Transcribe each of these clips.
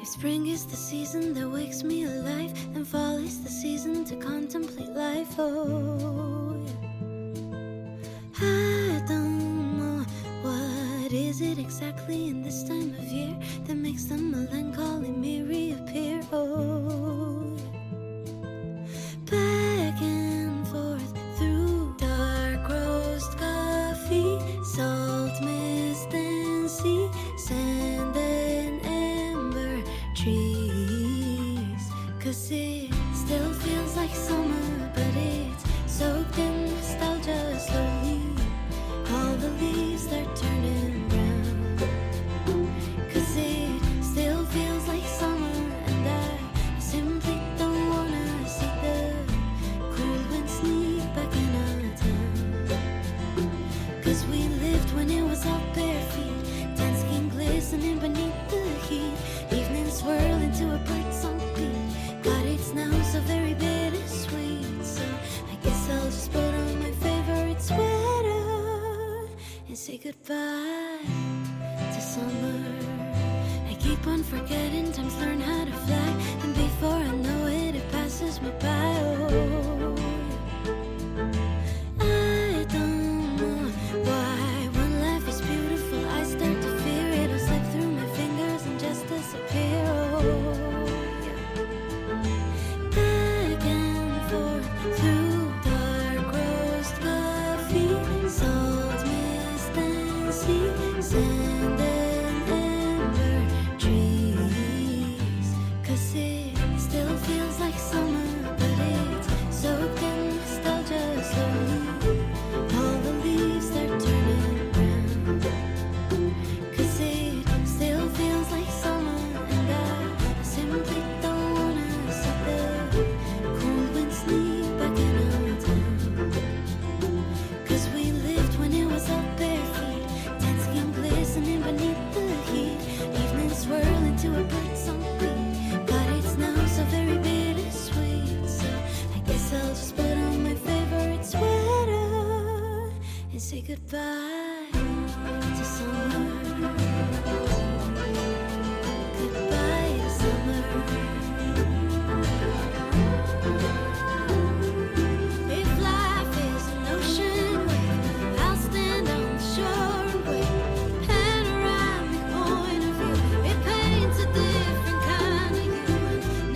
If spring is the season that wakes me alive, then fall is the season to contemplate life. Oh, yeah. I don't know what is it exactly in this time of year that makes the melancholy me reappear. Oh, yeah. Back and forth through dark roast coffee, salt, mist and sea, sand and ember trees. 'Cause it still feels like summer, but it's soaked in nostalgia slowly. All the leaves are turning brown. 'Cause it still feels like summer, and I simply don't wanna see the cool wind sneak back in our town. 'Cause we lived when it was all bare feet, tan skin glistening beneath the heat, evening swirl into a bird-song beat. God, it's now so very bittersweet. So I guess I'll just put on my favorite sweater and say goodbye to summer. I keep on forgetting times learn how to fly, and before I know it, it passes me by. Oh, I don't know why when life is beautiful I start to fear it'll slip through my fingers and just disappear. Oh, yeah. Back and forth through dark roast coffee, salt, mist and sea, sand and ember trees. 'Cause it still feels like summer, but it's soaked in nostalgia slowly. All the leaves are turning brown. 'Cause it still feels like summer, and I simply don't wanna see the cool wind sneak back in our town. 'Cause we lived when it was all bare feet, tan skin glistening beneath the heat, evening swirl into a bird-song beat. God, it's now so very bittersweet. So I guess I'll just put on my favorite sweater and say goodbye to summer. Goodbye to summer. If life is an ocean wave, I'll stand on the shore and wait. Panoramic point of view, it paints a different kind of you.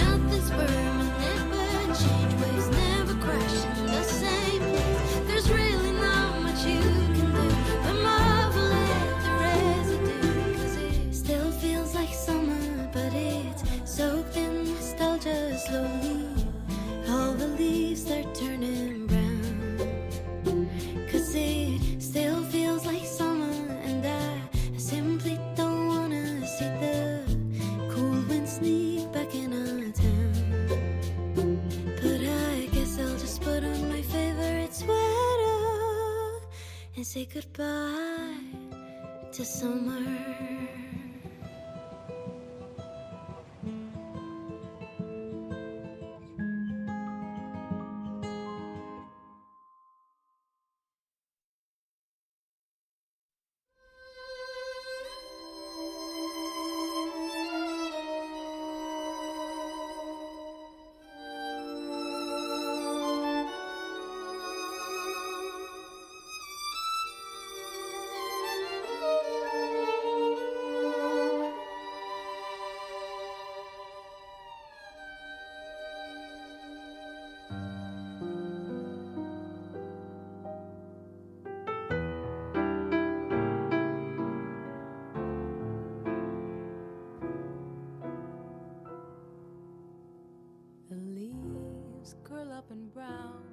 Nothing's permanent but change, waves never crash in the same place. There's really not much you can do but marvel at the residue. 'Cause it still feels like summer, but it's soaked in nostalgia slowly. All the leaves are turning brown. 'Cause it still feels like summer, and I simply don't wanna see the cool wind sneak back in our town. But I guess I'll just put on my favorite sweater and say goodbye to summer. The leaves curl up and brown